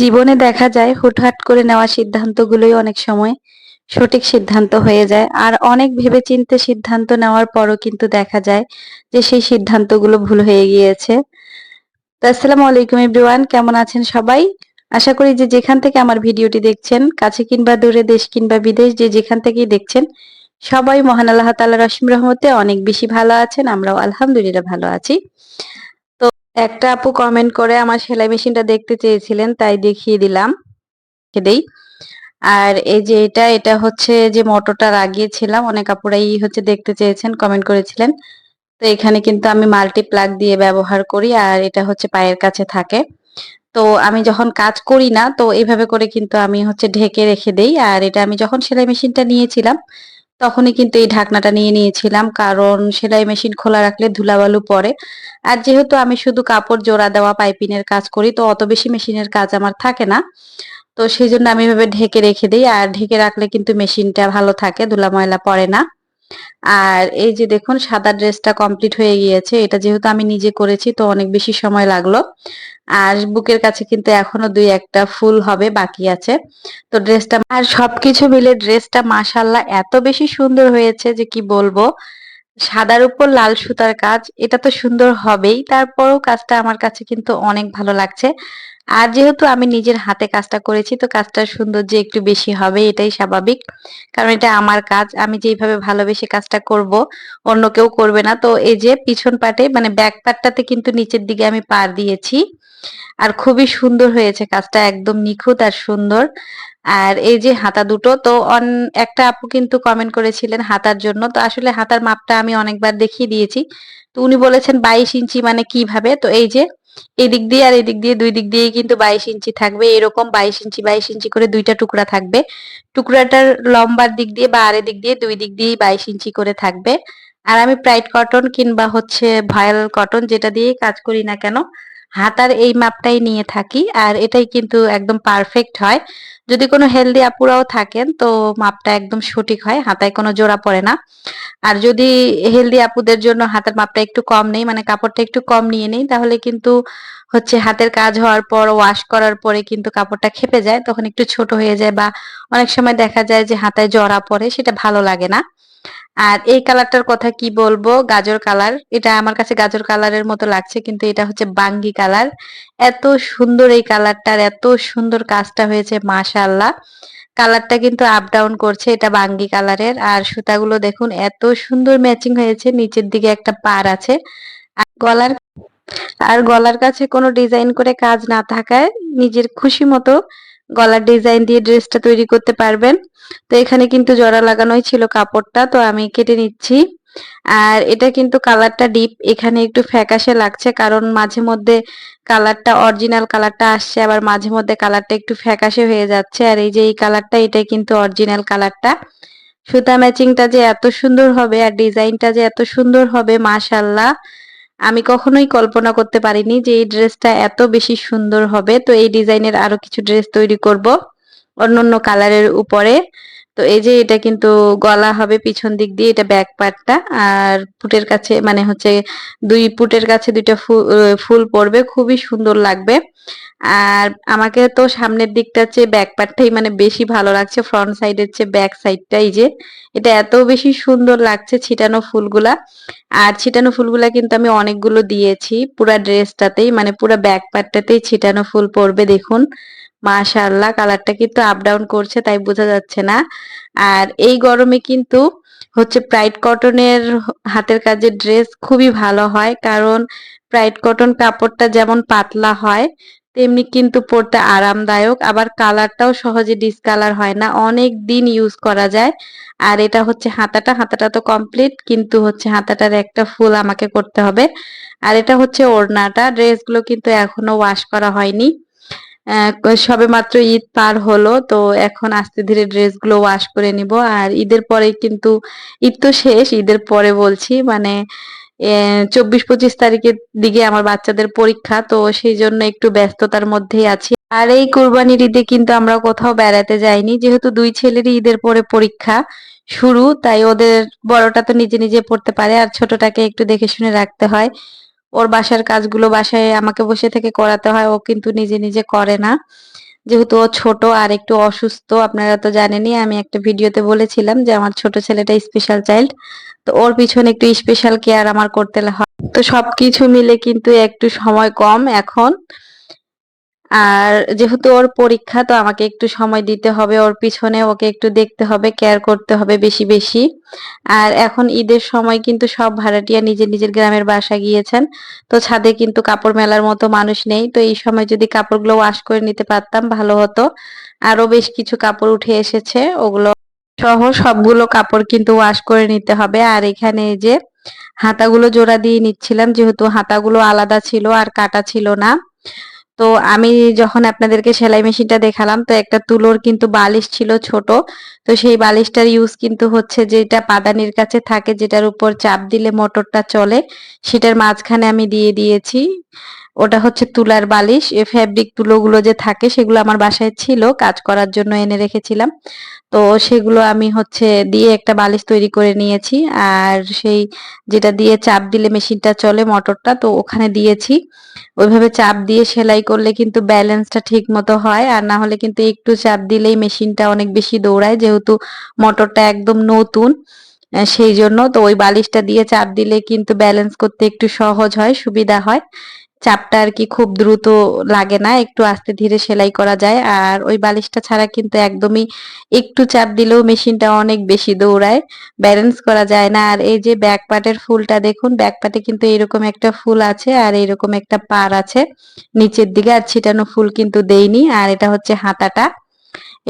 জীবনে দেখা যায় হুটহাট করে নেওয়া সিদ্ধান্তগুলোই অনেক সময় সঠিক সিদ্ধান্ত হয়ে যায়। আর অনেক ভেবেচিন্তে সিদ্ধান্ত নেওয়ার পরও কিন্তু দেখা যায় যে সেই সিদ্ধান্তগুলো ভুল হয়ে গিয়েছে। তো আসসালামু আলাইকুম এভরিওয়ান, কেমন আছেন সবাই? আশা করি যে যেখান থেকে আমার ভিডিওটি দেখছেন, কাছে কিংবা দূরে, দেশ কিংবা বিদেশ, যে যেখান থেকেই দেখছেন, সবাই মহান আল্লাহ তাআলার অসীম রহমতে অনেক বেশি ভালো আছেন। আমরাও আলহামদুলিল্লাহ ভালো আছি। তো একটা আপু কমেন্ট করে আমার সেলাই মেশিনটা দেখতে চেয়েছিলেন, তাই দেখিয়ে দিলাম। দেই। আর এই যে এটা হচ্ছে যে মোটরটা লাগিয়েছিলাম, অনেক আপুরাই হচ্ছে দেখতে চেয়েছেন, কমেন্ট করেছিলেন। তো এখানে কিন্তু আমি মাল্টি প্লাগ দিয়ে ব্যবহার করি, আর এটা হচ্ছে পায়ের কাছে থাকে। তো আমি যখন কাজ করি না, তো এভাবে করে কিন্তু আমি হচ্ছে ঢেকে রেখে দেই। আর এটা আমি যখন সেলাই মেশিনটা নিয়েছিলাম, তখনই কিন্তু এই ঢাকনাটা নিয়ে নিয়েছিলাম। কারণ সেলাই মেশিন খোলা রাখলে ধুলাবালু পড়ে। আর যেহেতু আমি শুধু কাপড় জোড়া দেওয়া পাইপিনের কাজ করি, তো অত বেশি মেশিনের কাজ আমার থাকে না। তো সেজন্য আমি এভাবে ঢেকে রেখে দেই। আর ঢেকে রাখলে কিন্তু মেশিনটা ভালো থাকে, ধুলা ময়লা পড়ে না। আর এই যে দেখুন, সাদা ড্রেসটা কমপ্লিট হয়ে গিয়েছে। এটা যেহেতু আমি নিজে করেছি, তো অনেক বেশি সময় লাগলো। আর বুকের কাছে কিন্তু এখনো ২-১টা ফুল হবে, বাকি আছে। তো ড্রেসটা আর সবকিছু মিলে ড্রেসটা মাশাআল্লাহ এত বেশি সুন্দর হয়েছে যে কি বলবো। সাদার উপর লাল সুতার কাজ, এটা তো সুন্দর হবেই। তারপরেও কাজটা আমার কাছে কিন্তু অনেক ভালো লাগছে। আর যেহেতু আমি নিজের হাতে কাজটা করেছি, তো কাজটার সৌন্দর্য একটু বেশি হবে, এটাই স্বাভাবিক। কারণ এটা আমার কাজ। আমি যেইভাবে ভালোবেসে কাজটা করব, অন্য কেউ করবে না। তো এই যে পিছন পাটে মানে ব্যাক পার্টটাতে কিন্তু নিচের দিকে আমি পাড় দিয়েছি। আর খুবই সুন্দর হয়েছে কাজটা, একদম নিখুঁত আর সুন্দর। আর এই যে হাতা দুটো, তো একটা আপু কিন্তু কমেন্ট করেছিলেন হাতার জন্য। তো আসলে হাতার মাপটা আমি অনেকবার দেখিয়ে দিয়েছি। তো উনি বলেছেন ২২ ইঞ্চি মানে কিভাবে? তো এই যে এদিক দিয়ে আর এদিক দিয়ে ২ দিক দিয়েই কিন্তু ২২ ইঞ্চি থাকবে। এরকম ২২ ইঞ্চি ২২ ইঞ্চি করে ২ টা টুকরা থাকবে। টুকরাটার লম্বার দিক দিয়ে বা আরের দিক দিয়ে ২ দিক দিয়েই ২২ ইঞ্চি করে থাকবে। আর আমি প্রাইড কটন কিংবা হচ্ছে ভয়েল কটন যেটা দিয়েই কাজ করি না কেন, হাতার এই মাপটাই নিয়ে থাকি। আর এটাই কিন্তু একদম পারফেক্ট হয়। যদি কোনো হেলদি আপুরাও থাকেন, তো মাপটা একদম সঠিক হয়, হাতায় কোনো জোড়া পড়ে না। আর যদি হেলদি আপুদের জন্য হাতের মাপটা একটু কম নেই, মানে কাপড়টা একটু কম নিয়ে নেই, তাহলে কিন্তু হচ্ছে হাতের কাজ হওয়ার পর ওয়াশ করার পরে কিন্তু কাপড়টা ক্ষেপে যায়, তখন একটু ছোট হয়ে যায় বা অনেক সময় দেখা যায় যে হাতায় জড়া পড়ে, সেটা ভালো লাগে না। আর এই কালারটার কথা কি বলবো, গাজর কালার। এটা আমার কাছে গাজর কালারের মতো লাগছে, কিন্তু এটা হচ্ছে বাঙ্গি কালার। এত সুন্দর এই কালারটার, এত সুন্দর কাজটা হয়েছে মাশাআল্লাহ। কালারটা কিন্তু আপ ডাউন করছে, এটা বাঙ্গি কালারের। আর সুতাগুলো দেখুন এত সুন্দর ম্যাচিং হয়েছে, নিচের দিকে একটা পাড় আছে। আর গলার কাছে কোনো ডিজাইন করে কাজ না থাকায় নিজের খুশি মতো গলার ডিজাইন দিয়ে ড্রেসটা তৈরি করতে পারবেন। তো এখানে কিন্তু জোড়া লাগানোই ছিল কাপড়টা, তো আমি কেটে নিচ্ছি। আর এটা কিন্তু কালারটা ডিপ, এখানে একটু ফ্যাকাশে লাগছে কারণ মাঝে মধ্যে কালারটা অরিজিনাল কালারটা আসছে, আবার মাঝে মধ্যে কালারটা একটু ফ্যাকাশে হয়ে যাচ্ছে। আর এই যে এই কালারটা, এটাই কিন্তু অরিজিনাল কালারটা। সুতা ম্যাচিংটা যে এত সুন্দর হবে আর ডিজাইনটা যে এত সুন্দর হবে মাশাআল্লাহ, আমি কখনোই কল্পনা করতে পারিনি যে এই ড্রেসটা এত বেশি সুন্দর হবে। তো এই ডিজাইনের আরো কিছু ড্রেস তৈরি করব অন্যান্য কালারের উপরে। তো এই যে এটা কিন্তু গলা হবে পিছন দিক দিয়ে, এটা ব্যাক পার্টটা। আর পুটের কাছে মানে হচ্ছে ২ পুটের কাছে ২ টা ফুল পড়বে, খুবই সুন্দর লাগবে। আর আমাকে তো সামনের দিকটার চেয়ে ব্যাক পার্টটাই মানে বেশি ভালো লাগছে, ফ্রন্ট সাইডের চেয়ে ব্যাক সাইডটাই যে এটা এত বেশি সুন্দর লাগছে ছিটানো ফুলগুলা। আর ছিটানো ফুলগুলা কিন্তু আমি অনেকগুলো দিয়েছি পুরা ড্রেসটাতেই, মানে পুরা ব্যাক পার্টটাতেই ছিটানো ফুল পড়বে দেখুন। মাশাআল্লাহ, কালারটা কিন্তু আপ ডাউন করছে, তাই বোঝা যাচ্ছে না। আর এই গরমে কিন্তু হচ্ছে প্রাইড কটনের হাতের কাজের ড্রেস খুবই ভালো হয়, কারণ প্রাইড কটন কাপড়টা যেমন পাতলা হয়, তেমনি কিন্তু পরতে আরামদায়ক। আবার কালারটাও সহজে ডিসকালার হয় না, অনেক দিন ইউজ করা যায়। আর এটা হচ্ছে হাতাটা তো কমপ্লিট, কিন্তু হচ্ছে হাতাটার একটা ফুল আমাকে করতে হবে। আর এটা হচ্ছে ওড়নাটা। ড্রেসগুলো কিন্তু এখনো ওয়াশ করা হয়নি। সবেমাত্র ঈদ পার হলো, তো এখন আস্তে ধীরে ড্রেসগুলো ওয়াশ করে নিব। আর ঈদের পরে কিন্তু ঈদ তো শেষ, ঈদের পরে বলছি মানে ২৪-২৫ তারিখের দিকে আমার বাচ্চাদের পরীক্ষা, তো সেই জন্য একটু ব্যস্ততার মধ্যেই আছি। আর এই কুরবানির ঈদে কিন্তু আমরা কোথাও বেড়াতে যাইনি, যেহেতু ২ ছেলেরই ঈদের পরে পরীক্ষা শুরু, তাই ওদের বড়টা তো নিজে নিজে পড়তে পারে, আর ছোটটাকে একটু দেখে শুনে রাখতে হয়। ওর বাসার কাজগুলো বাসায় আমাকে বসে থেকে করাতে হয়, ও কিন্তু নিজে নিজে করে না। যেহেতু ও ছোট আর একটু অসুস্থ, আপনারা তো জানেনই, আমি একটা ভিডিওতে বলেছিলাম যে আমার ছোট ছেলেটা স্পেশাল চাইল্ড। তো ওর পিছনে একটু স্পেশাল কেয়ার আমার করতে হয়। তো সবকিছু মিলে কিন্তু একটু সময় কম এখন। আর যেহেতু ওর পরীক্ষা, তো আমাকে একটু সময় দিতে হবে ওর পিছনে, ওকে একটু দেখতে হবে, কেয়ার করতে হবে বেশি বেশি। আর এখন ঈদের সময় কিন্তু সব ভাড়াটিয়া নিজের নিজের গ্রামের বাসা গিয়েছেন। তো ছাদে কিন্তু কাপড় মেলার মতো মানুষ নেই, তো এই সময় যদি কাপড়গুলো ওয়াশ করে নিতে পারতাম ভালো হতো। আরো বেশ কিছু কাপড় উঠে এসেছে, ওগুলো সহ সবগুলো কাপড় কিন্তু ওয়াশ করে নিতে হবে। আর এখানে এই যে হাতাগুলো জোড়া দিয়ে নিচ্ছিলাম, যেহেতু হাতাগুলো আলাদা ছিল আর কাটা ছিল না। তো আমি যখন আপনাদেরকে সেলাই মেশিনটা দেখালাম, তো একটা তুলোর কিন্তু বালিশ ছিল ছোট। তো সেই বালিশটার ইউজ কিন্তু হচ্ছে যেটা পাদানির কাছে থাকে, যেটার উপর চাপ দিলে মোটরটা চলে, সেটার মাঝখানে আমি দিয়ে দিয়েছি। ওটা হচ্ছে তুলার বালিশ। ফ্যাব্রিক তুলোগুলো যে থাকে সেগুলো আমার বাসায় ছিল, কাজ করার জন্য এনে রেখেছিলাম। তো সেগুলো আমি হচ্ছে দিয়ে একটা বালিশ তৈরি করে নিয়েছি। আর সেই যেটা দিয়ে চাপ দিলে মেশিনটা চলে, মোটরটা, তো ওখানে দিয়েছি। ওইভাবে চাপ দিয়ে সেলাই করলে কিন্তু ব্যালেন্সটা ঠিক মতো হয়, আর না হলে কিন্তু একটু চাপ দিলেই মেশিনটা অনেক বেশি দৌড়ায়, যেহেতু মোটরটা একদম নতুন। সেই জন্য তো ওই বালিশটা দিয়ে চাপ দিলে কিন্তু ব্যালেন্স করতে একটু সহজ হয়, সুবিধা হয়। চাপটা আর কি খুব দ্রুত লাগে না, একটু আস্তে ধীরে সেলাই করা যায়। আর ওই বালিশটা ছাড়া কিন্তু একদমই একটু চাপ দিলেও মেশিনটা অনেক বেশি দৌড়ায়, ব্যালেন্স করা যায় না। আর এই যে ব্যাক পার্টের ফুলটা দেখুন, ব্যাক পার্টে কিন্তু এরকম একটা ফুল আছে আর এরকম একটা পার আছে নিচের দিকে, আর ছিটানো ফুল কিন্তু দেইনি। আর এটা হচ্ছে হাতাটা,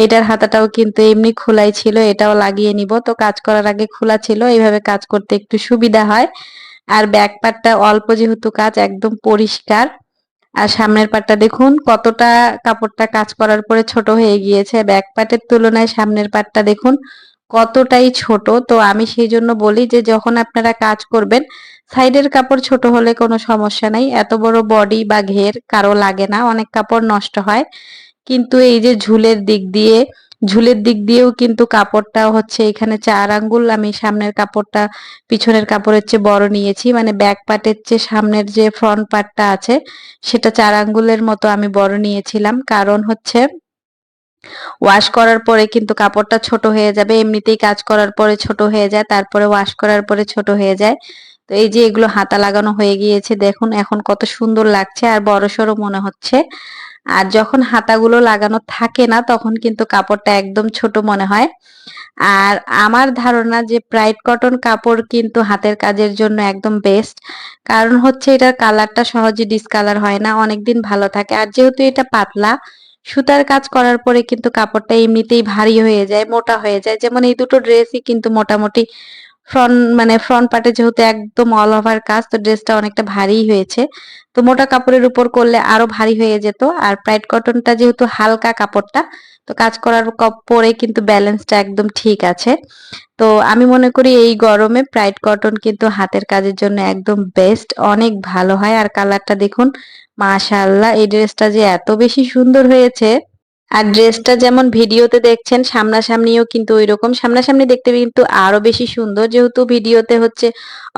এটার হাতাটাও কিন্তু এমনি খোলাই ছিল, এটাও লাগিয়ে নিব। তো কাজ করার আগে খোলা ছিল, এইভাবে কাজ করতে একটু সুবিধা হয়। আর ব্যাক পার্টটা অল্প যেহেতু কাজ, একদম পরিষ্কার। আর সামনের পাটটা দেখুন কতটা, কাপড়টা কাজ করার পরে ছোট হয়ে গিয়েছে, ব্যাক পার্টের তুলনায় সামনের পাটটা দেখুন কতটাই ছোট। তো আমি সেই জন্য বলি যে যখন আপনারা কাজ করবেন, সাইডের কাপড় ছোট হলে কোনো সমস্যা নাই, এত বড় বডি বা ঘের কারো লাগে না, অনেক কাপড় নষ্ট হয়। কিন্তু এই যে ঝুলের দিক দিয়েও কিন্তু কাপড়টা হচ্ছে এখানে 4 আঙ্গুল, আমি সামনের কাপড়টা পিছনের কাপড়ের চেয়ে বড় নিয়েছি, মানে ব্যাক পার্টের চেয়ে সামনের যে ফ্রন্ট পার্টটা আছে সেটা 4 আঙ্গুলের মতো আমি বড় নিয়েছিলাম। কারণ হচ্ছে ওয়াশ করার পরে কিন্তু কাপড়টা ছোট হয়ে যাবে, এমনিতেই কাজ করার পরে ছোট হয়ে যায়, তারপরে ওয়াশ করার পরে ছোট হয়ে যায়। তো এই যে এগুলো হাতা লাগানো হয়ে গিয়েছে, দেখুন এখন কত সুন্দর লাগছে আর বড়সড় মনে হচ্ছে। আর যখন হাতাগুলো লাগানো থাকে না তখন কিন্তু কাপড়টা একদম ছোট মনে হয়। আর আমার ধারণা যে ব্রাইট কটন কাপড় কিন্তু হাতের কাজের জন্য একদম বেস্ট। কারণ হচ্ছে এটার কালারটা সহজে ডিসকালার হয় না, অনেকদিন ভালো থাকে। আর যেহেতু এটা পাতলা, সুতার কাজ করার পরে কিন্তু কাপড়টা এমনিতেই ভারী হয়ে যায়, মোটা হয়ে যায়। যেমন এই দুটো ড্রেসই কিন্তু মোটামুটি ফ্রন্ট পার্টে যেহেতু একদম অল ওভার কাজ, তো ড্রেসটা অনেকটা ভারী হয়েছে। তো মোটা কাপড়ের উপর করলে আরো ভারী হয়ে যেত। আর ব্রাইট কটনটা যেহেতু হালকা কাপড়টা, তো কাজ করার পরে কিন্তু ব্যালেন্সটা একদম ঠিক আছে। তো আমি মনে করি এই গরমে ব্রাইট কটন কিন্তু হাতের কাজের জন্য একদম বেস্ট, অনেক ভালো হয়। আর কালারটা দেখুন, মাশাআল্লাহ, এই ড্রেসটা যে এত বেশি সুন্দর হয়েছে। আর ড্রেসটা যেমন ভিডিওতে দেখছেন, সামনাসামনিও কিন্তু ওইরকম, সামনাসামনি দেখতে কিন্তু আরো বেশি সুন্দর, যেহেতু ভিডিওতে হচ্ছে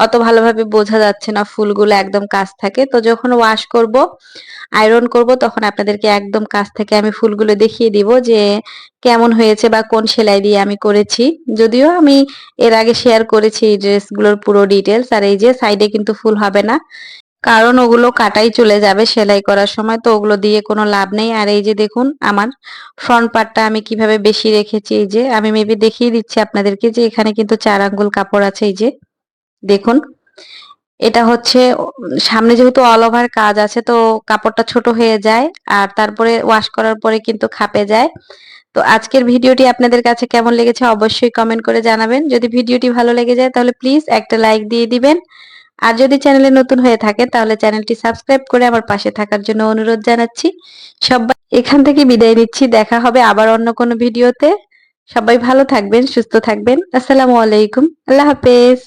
অত ভালোভাবে বোঝা যাচ্ছে না, ফুলগুলো একদম কাছ থাকে। তো যখন ওয়াশ করব, আয়রন করব, তখন আপনাদেরকে একদম কাছ থেকে আমি ফুলগুলো দেখিয়ে দিব যে কেমন হয়েছে বা কোন সেলাই দিয়ে আমি করেছি। যদিও আমি এর আগে শেয়ার করেছি এই ড্রেসগুলোর পুরো ডিটেলস। আর এই যে সাইডে কিন্তু ফুল হবে না, কারণ ওগুলো কাটাই চলে যাবে সেলাই করার সময়, তো ওগুলো দিয়ে কোনো লাভ নেই। আর এই যে দেখুন আমার ফ্রন্ট পার্টটা আমি কিভাবে বেশি রেখেছি, এই যে আমি মেবি দেখিয়ে দিচ্ছি আপনাদেরকে যে এখানে কিন্তু 4 আঙ্গুল কাপড় আছে, এই যে দেখুন। এটা হচ্ছে সামনে যেহেতু অল ওভার কাজ আছে, তো কাপড়টা ছোট হয়ে যায়, আর তারপরে ওয়াশ করার পরে কিন্তু খাপে যায়। তো আজকের ভিডিওটি আপনাদের কাছে কেমন লেগেছে অবশ্যই কমেন্ট করে জানাবেন। যদি ভিডিওটি ভালো লেগে যায় তাহলে প্লিজ একটা লাইক দিয়ে দিবেন। আর যদি চ্যানেলে নতুন হয়ে থাকে তাহলে চ্যানেলটি সাবস্ক্রাইব করে আমার পাশে থাকার জন্য অনুরোধ জানাচ্ছি। সবাই এখান থেকে বিদায় নিচ্ছি, দেখা হবে আবার অন্য কোনো ভিডিওতে। সবাই ভালো থাকবেন, সুস্থ থাকবেন। আসসালামু আলাইকুম, আল্লাহ হাফেজ।